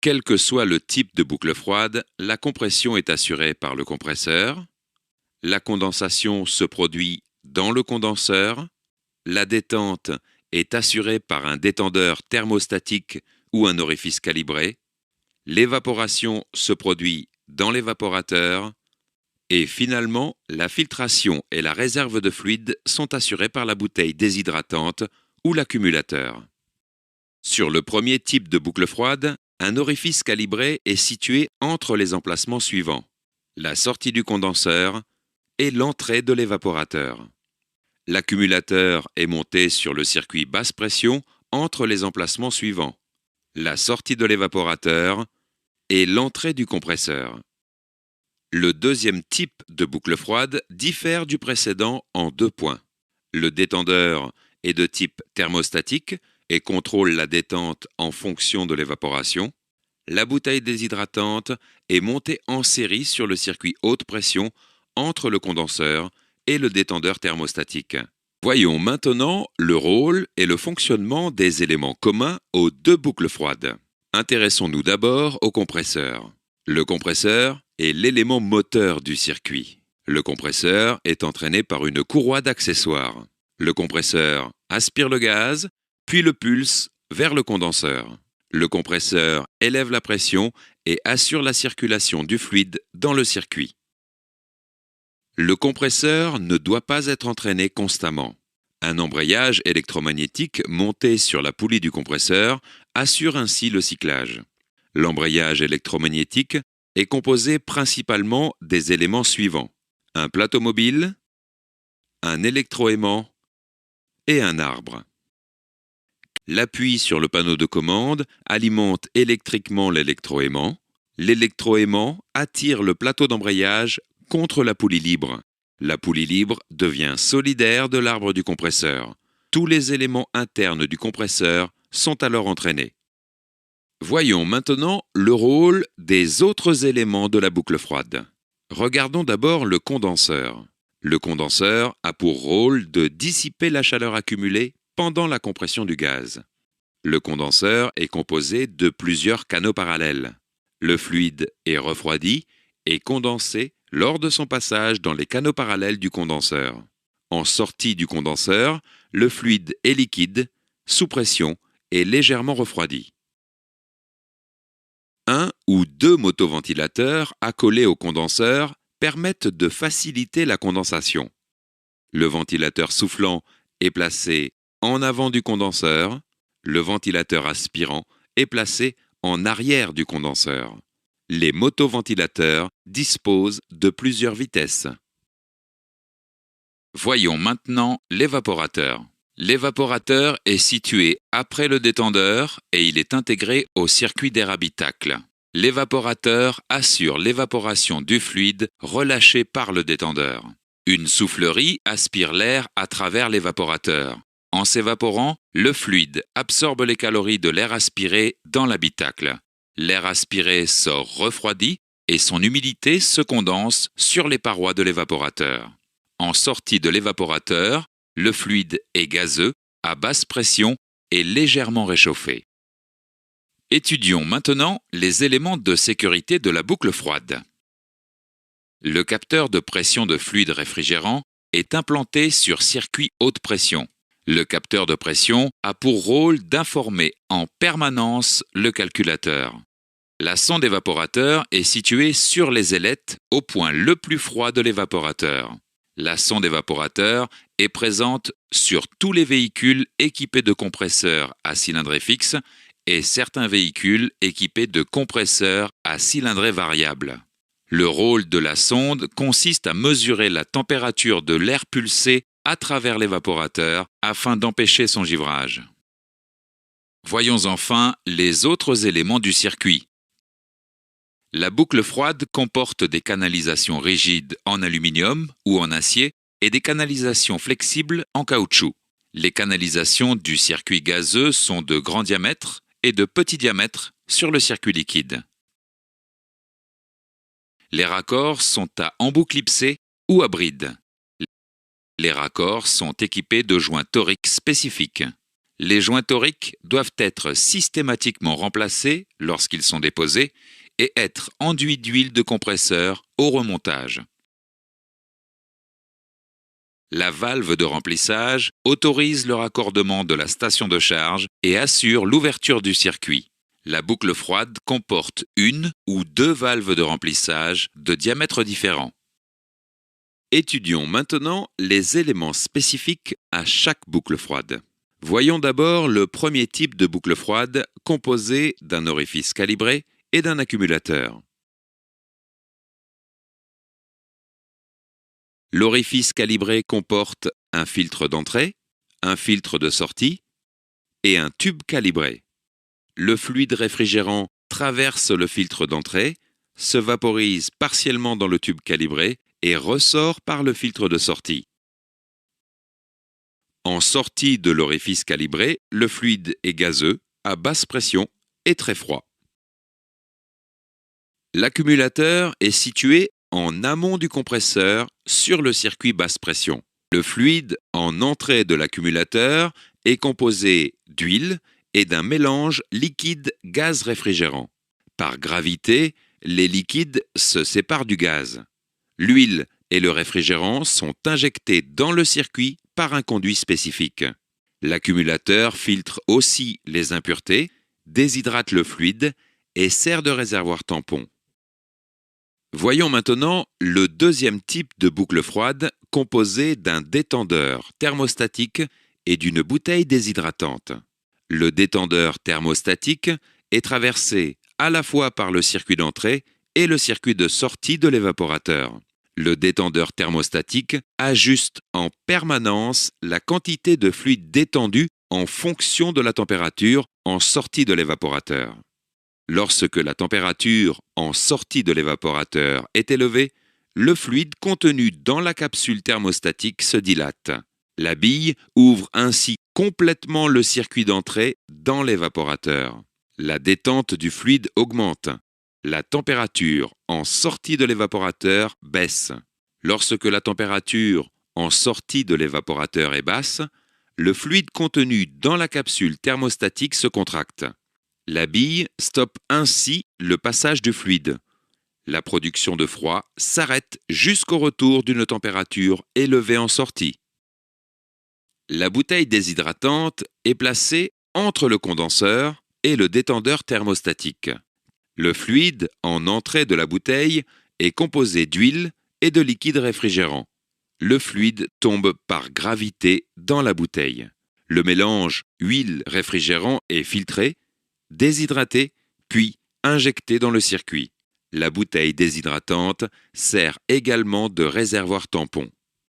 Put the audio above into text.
Quel que soit le type de boucle froide, la compression est assurée par le compresseur, la condensation se produit dans le condenseur, la détente est assurée par un détendeur thermostatique ou un orifice calibré, l'évaporation se produit dans l'évaporateur, et finalement, la filtration et la réserve de fluide sont assurées par la bouteille déshydratante ou l'accumulateur. Sur le premier type de boucle froide, un orifice calibré est situé entre les emplacements suivants: la sortie du condenseur et l'entrée de l'évaporateur. L'accumulateur est monté sur le circuit basse pression entre les emplacements suivants: la sortie de l'évaporateur et l'entrée du compresseur. Le deuxième type de boucle froide diffère du précédent en 2 points. Le détendeur est de type thermostatique et contrôle la détente en fonction de l'évaporation. La bouteille déshydratante est montée en série sur le circuit haute pression entre le condenseur et le détendeur thermostatique. Voyons maintenant le rôle et le fonctionnement des éléments communs aux 2 boucles froides. Intéressons-nous d'abord au compresseur. Le compresseur est l'élément moteur du circuit. Le compresseur est entraîné par une courroie d'accessoires. Le compresseur aspire le gaz, puis le pulse vers le condenseur. Le compresseur élève la pression et assure la circulation du fluide dans le circuit. Le compresseur ne doit pas être entraîné constamment. Un embrayage électromagnétique monté sur la poulie du compresseur assure ainsi le cyclage. L'embrayage électromagnétique est composé principalement des éléments suivants: un plateau mobile, un électroaimant et un arbre. L'appui sur le panneau de commande alimente électriquement l'électroaimant. L'électroaimant attire le plateau d'embrayage contre la poulie libre. La poulie libre devient solidaire de l'arbre du compresseur. Tous les éléments internes du compresseur sont alors entraînés. Voyons maintenant le rôle des autres éléments de la boucle froide. Regardons d'abord le condenseur. Le condenseur a pour rôle de dissiper la chaleur accumulée pendant la compression du gaz. Le condenseur est composé de plusieurs canaux parallèles. Le fluide est refroidi et condensé lors de son passage dans les canaux parallèles du condenseur. En sortie du condenseur, le fluide est liquide, sous pression et légèrement refroidi. Un ou 2 motoventilateurs accolés au condenseur permettent de faciliter la condensation. Le ventilateur soufflant est placé en avant du condenseur, le ventilateur aspirant est placé en arrière du condenseur. Les motoventilateurs disposent de plusieurs vitesses. Voyons maintenant l'évaporateur. L'évaporateur est situé après le détendeur et il est intégré au circuit d'air habitacle. L'évaporateur assure l'évaporation du fluide relâché par le détendeur. Une soufflerie aspire l'air à travers l'évaporateur. En s'évaporant, le fluide absorbe les calories de l'air aspiré dans l'habitacle. L'air aspiré sort refroidi et son humidité se condense sur les parois de l'évaporateur. En sortie de l'évaporateur, le fluide est gazeux, à basse pression et légèrement réchauffé. Étudions maintenant les éléments de sécurité de la boucle froide. Le capteur de pression de fluide réfrigérant est implanté sur circuit haute pression. Le capteur de pression a pour rôle d'informer en permanence le calculateur. La sonde évaporateur est située sur les ailettes au point le plus froid de l'évaporateur. La sonde évaporateur est présente sur tous les véhicules équipés de compresseurs à cylindrée fixe et certains véhicules équipés de compresseurs à cylindrée variable. Le rôle de la sonde consiste à mesurer la température de l'air pulsé à travers l'évaporateur afin d'empêcher son givrage. Voyons enfin les autres éléments du circuit. La boucle froide comporte des canalisations rigides en aluminium ou en acier et des canalisations flexibles en caoutchouc. Les canalisations du circuit gazeux sont de grand diamètre et de petit diamètre sur le circuit liquide. Les raccords sont à embout clipsé ou à bride. Les raccords sont équipés de joints toriques spécifiques. Les joints toriques doivent être systématiquement remplacés lorsqu'ils sont déposés et être enduits d'huile de compresseur au remontage. La valve de remplissage autorise le raccordement de la station de charge et assure l'ouverture du circuit. La boucle froide comporte une ou deux valves de remplissage de diamètre différent. Étudions maintenant les éléments spécifiques à chaque boucle froide. Voyons d'abord le premier type de boucle froide composé d'un orifice calibré et d'un accumulateur. L'orifice calibré comporte un filtre d'entrée, un filtre de sortie et un tube calibré. Le fluide réfrigérant traverse le filtre d'entrée, se vaporise partiellement dans le tube calibré et ressort par le filtre de sortie. En sortie de l'orifice calibré, le fluide est gazeux, à basse pression et très froid. L'accumulateur est situé en amont du compresseur sur le circuit basse pression. Le fluide en entrée de l'accumulateur est composé d'huile et d'un mélange liquide-gaz réfrigérant. Par gravité, les liquides se séparent du gaz. L'huile et le réfrigérant sont injectés dans le circuit par un conduit spécifique. L'accumulateur filtre aussi les impuretés, déshydrate le fluide et sert de réservoir tampon. Voyons maintenant le deuxième type de boucle froide composé d'un détendeur thermostatique et d'une bouteille déshydratante. Le détendeur thermostatique est traversé à la fois par le circuit d'entrée et le circuit de sortie de l'évaporateur. Le détendeur thermostatique ajuste en permanence la quantité de fluide détendu en fonction de la température en sortie de l'évaporateur. Lorsque la température en sortie de l'évaporateur est élevée, le fluide contenu dans la capsule thermostatique se dilate. La bille ouvre ainsi complètement le circuit d'entrée dans l'évaporateur. La détente du fluide augmente. La température en sortie de l'évaporateur baisse. Lorsque la température en sortie de l'évaporateur est basse, le fluide contenu dans la capsule thermostatique se contracte. La bille stoppe ainsi le passage du fluide. La production de froid s'arrête jusqu'au retour d'une température élevée en sortie. La bouteille déshydratante est placée entre le condenseur et le détendeur thermostatique. Le fluide en entrée de la bouteille est composé d'huile et de liquide réfrigérant. Le fluide tombe par gravité dans la bouteille. Le mélange huile-réfrigérant est filtré, déshydraté, puis injecté dans le circuit. La bouteille déshydratante sert également de réservoir tampon.